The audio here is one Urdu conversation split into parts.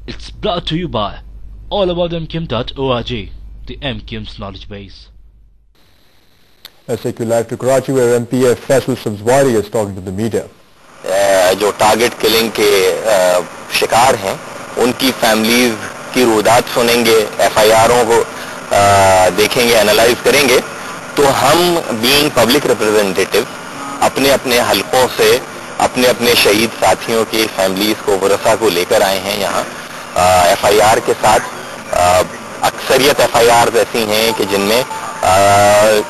It's brought to you by allaboutmkim.org, the MKIM's knowledge base. Let's take you live to Karachi, where MPF Faisal Samswari is talking to the media. جو ٹارگٹ کلنگ کے شکار ہیں ان کی فیملیز کی رودات سنیں گے, ایف آئی آروں کو دیکھیں گے, انالائز کریں گے, تو ہم بینگ پبلک ریپرزینٹیٹیو اپنے اپنے حلقوں سے اپنے اپنے شہید ساتھیوں کی فیملیز کو, ورثاء کو لے کر آئے ہیں یہاں ایف آئی آر کے ساتھ. اکثریت ایف آئی آرز ایسی ہیں کہ جن میں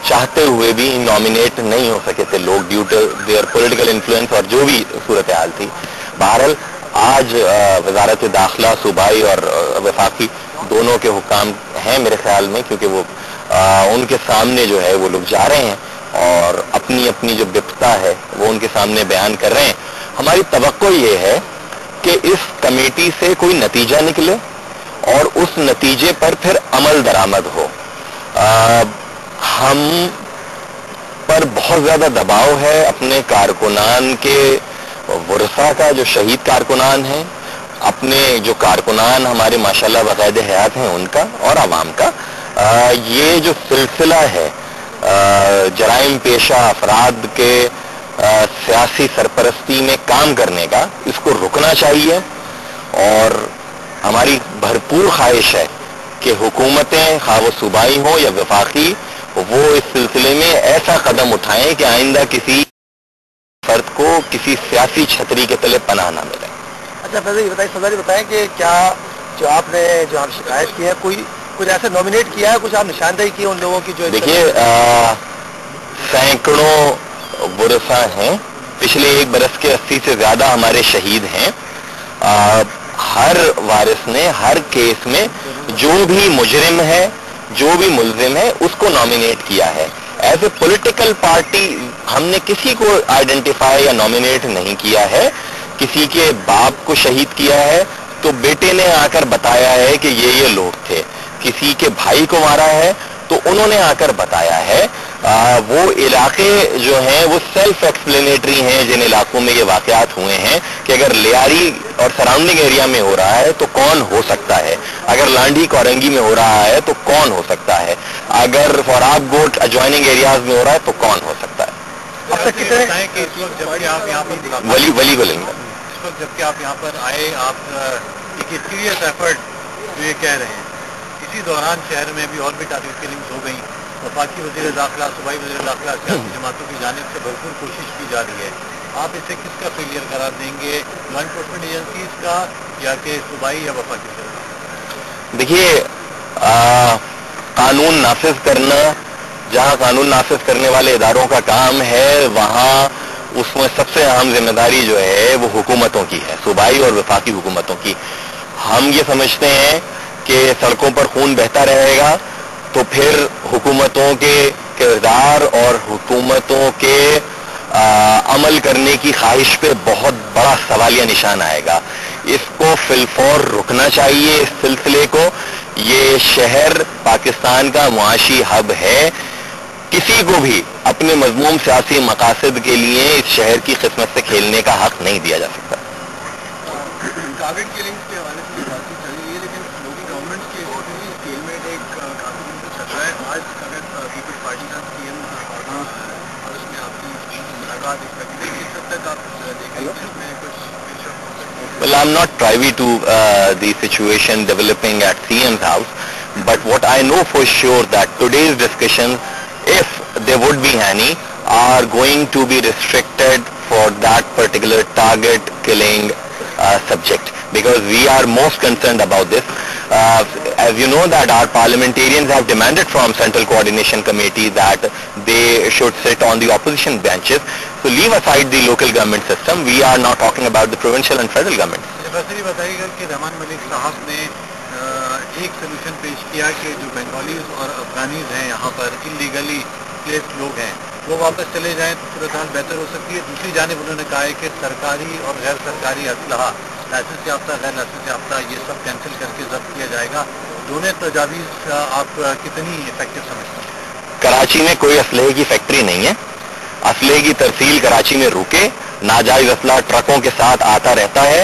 چاہتے ہوئے بھی نامینیٹ نہیں ہو سکے تھے لوگ due to their political influence اور جو بھی صورتحال تھی. بہرحال آج وزارت داخلہ صوبائی اور وفاقی دونوں کے حکام ہیں میرے خیال میں, کیونکہ وہ ان کے سامنے جو ہے وہ لوگ جا رہے ہیں اور اپنی اپنی جو بپتا ہے وہ ان کے سامنے بیان کر رہے ہیں. ہماری توقع یہ ہے کہ اس کمیٹی سے کوئی نتیجہ نکلے اور اس نتیجے پر پھر عمل درآمد ہو. ہم پر بہت زیادہ دباؤ ہے اپنے کارکنان کے, ورثاء کا جو شہید کارکنان ہیں, اپنے جو کارکنان ہمارے ماشاءاللہ باقاعدہ حیات ہیں ان کا اور عوام کا. یہ جو سلسلہ ہے جرائم پیشہ افراد کے سیاسی سرپرستی میں کام کرنے کا, اس کو رکنا چاہیے. اور ہماری بھرپور خواہش ہے کہ حکومتیں خواہ وہ صوبائی ہوں یا وفاقی, وہ اس سلسلے میں ایسا قدم اٹھائیں کہ آئندہ کسی فرد کو کسی سیاسی چھتری کے تلے پناہ نہ ملے. اچھا فیضل یہ بتائیں, سزا بتائیں کہ کیا جو آپ نے جو آپ شکایت کی ہے کوئی کچھ ایسا نامینیٹ کیا ہے, کچھ آپ نشاندہی کی ان لوگوں کی جو دیکھیے سینکڑوں ورثاء ہیں, پچھلے ایک برس کے 80 سے زیادہ ہمارے شہید ہیں. ہر وارث نے ہر کیس میں جو بھی مجرم ہے جو بھی ملزم ہے اس کو نامینیٹ کیا ہے. ایز اے پولیٹیکل پارٹی ہم نے کسی کو آئیڈینٹیفائی یا نامینیٹ نہیں کیا ہے. کسی کے باپ کو شہید کیا ہے تو بیٹے نے آ کر بتایا ہے کہ یہ لوگ تھے. کسی کے بھائی کو مارا ہے تو انہوں نے آ کر بتایا ہے. وہ علاقے جو ہیں وہ سیلف ایکسپلینیٹری ہیں جن علاقوں میں یہ واقعات ہوئے ہیں, کہ اگر لیاری اور سراؤنڈنگ ایریا میں ہو رہا ہے تو کون ہو سکتا ہے, اگر لانڈی کورنگی میں ہو رہا ہے تو کون ہو سکتا ہے, اگر فوراب گوٹ ایڈجوائننگ ایریاز میں ہو رہا ہے تو کون ہو سکتا ہے. ولی گلنگ جبکہ آپ یہاں پر آئے, آپ ایک سیریس ایفرٹ جو یہ کہہ رہے ہیں, اسی دوران شہر میں بھی اور بھی ٹارگٹ کلنگز ہو گئیں. وفاقی وزیر داخلہ صوبائی وزیر داخلہ سیاسی جماعتوں کی جانب سے بھرپور کوشش کی جا رہی ہے. آپ اسے کس کا فیلئر قرار دیں گے, لا انفورسمنٹ ایجنسیز کا یا کہ صوبائی یا وفاقی وزیر؟ دیکھیے قانون نافذ کرنا, جہاں قانون نافذ کرنے والے اداروں کا کام ہے وہاں اس میں سب سے اہم ذمہ داری جو ہے وہ حکومتوں کی ہے, صوبائی اور وفاقی حکومتوں کی. ہم یہ سمجھتے ہیں کہ سڑکوں پر خون بہتا رہے گا تو پھر حکومتوں کے کردار اور حکومتوں کے عمل کرنے کی خواہش پہ بہت بڑا سوالیہ نشان آئے گا. اس کو فی الفور رکنا چاہیے اس سلسلے کو. یہ شہر پاکستان کا معاشی ہب ہے, کسی کو بھی اپنے مذموم سیاسی مقاصد کے لیے اس شہر کی قسمت سے کھیلنے کا حق نہیں دیا جا سکتا. Well, I'm not privy to the situation developing at CM's house, but what I know for sure that today's discussion, if there would be any, are going to be restricted for that particular target killing subject, because we are most concerned about this. As you know that our parliamentarians have demanded from Central Coordination Committee that they should sit on the opposition benches. So leave aside the local government system. We are now talking about the provincial and federal government. ویسے یہ بتائیے گا کہ رحمان ملک صاحب نے ایک سلوشن پیش کیا کہ جو بنگالیز اور افغانیز ہیں یہاں پر انلیگلی پلیسڈ لوگ ہیں وہ واپس چلے جائیں تو صورتحال بہتر ہو سکتی ہے. دوسری جانب انہوں نے کہا ہے کہ سرکاری اور غیر سرکاری اسلحہ, لائسنس یافتہ غیر لائسنس یافتہ, یہ سب کینسل کر کے ضبط کیا جائے گا. دونوں تجاویز آپ کتنی افیکٹو سمجھتے ہیں؟ کراچی میں کوئی اسلحے کی فیکٹری نہیں ہے. اسلحے کی ترسیل کراچی میں روکے, ناجائز اسلحہ ٹرکوں کے ساتھ آتا رہتا ہے.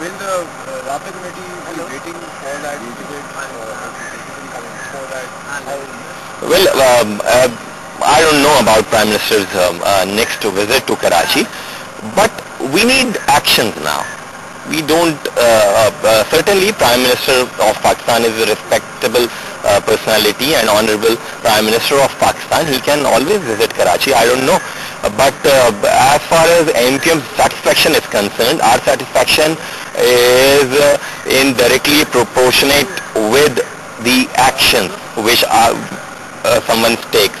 Will the Rabita committee be waiting for that debate for that? Well, I don't know about Prime Minister's next visit to Karachi, but we need actions now. We don't, certainly Prime Minister of Pakistan is a respectable personality and honorable Prime Minister of Pakistan. He can always visit Karachi, I don't know. But as far as MQM's satisfaction is concerned, our satisfaction is indirectly proportionate with the actions which someone takes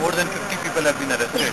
more than 50 people have been arrested.